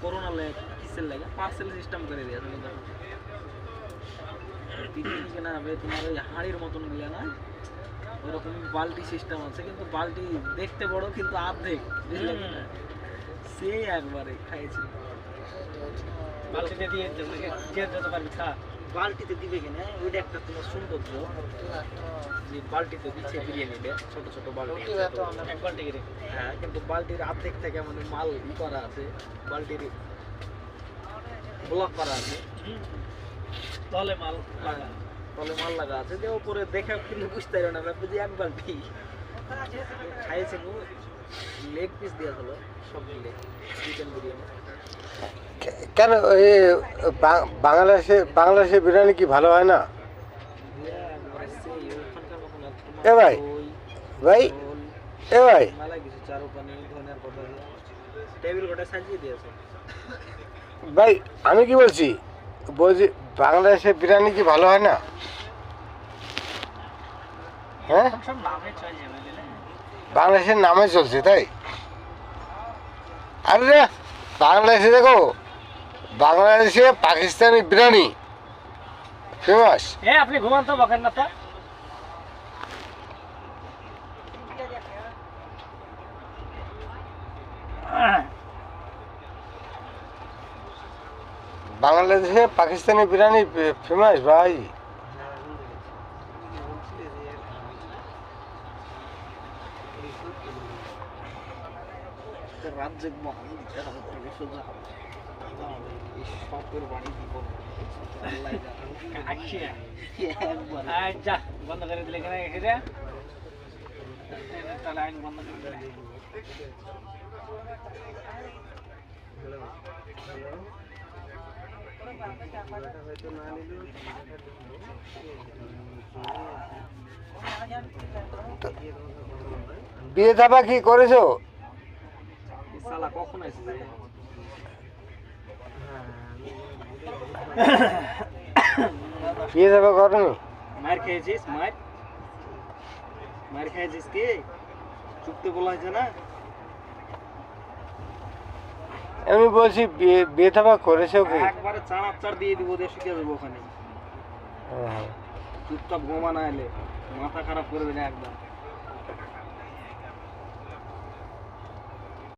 Corona লাগে কিসের লাগে পার্সেল সিস্টেম করে দিয়েছে বিরিয়ানি কেনা হবে তোমার ওই হাঁড়ির মতন মিলে না ওরকম বালতি সিস্টেম আছে কিন্তু বালতি দেখতে বড় কিন্তু অর্ধেক বুঝলে কি না সেই একবারে খাইছি বালতিতে দিয়ে যেতে পারবি খা বালতিতে দিবে কিনা ওইটা একটা তোমার সৌন্দর্য যে বালতিতে দিচ্ছে বিরিয়ানিটা ছোট ছোট বালতি এক বালতি করে হ্যাঁ কিন্তু বালতির অর্ধেক থেকে মানে মাল করা আছে বালতির ব্লক করা আছে তলে মাল লাগা আছে যে উপরে দেখে কিন্তু বুঝতে পারো না বুঝি এক বালতি খাইছে লেগ পিস দেওয়া হলো সব মিলে চিকেন বিরিয়ানি কেন বাংলাদেশে বিরিয়ানি কি ভালো হয় না? এ ভাই ভাই এ ভাই ভাই আমি কি বলছি বাংলাদেশে বিরিয়ানি কি ভালো হয় না? হ্যাঁ বাংলাদেশের নামে চলছে তাই। আরে বাংলাদেশে দেখো বাংলাদেশে পাকিস্তানি বিরিয়ানি ফেমাস। আপনি ঘুমান তো বকেন না তো বাংলাদেশে পাকিস্তানি বিরিয়ানি ফেমাস ভাই। রাজ্যে শপের বাড়ি দিব বন্ধ করে দিলে কেন এসে তাহলে আইন বন্ধ করে দিলে বিয়ে থাবা কি করেছো? শালা কখন আসবে? বিয়ে থাবা করনি? মার খেয়েছিস? মার খেয়েছিস কি? চুপতে বলা হয়েছে না? আমি বলছি বিয়ে থাবা করেছো কি? একবারে চার দিয়ে দিব দিয়ে শিখে দেবো ওখানে। চুপচাপ ঘুমা না এলে মাথা খারাপ করবে না একদম।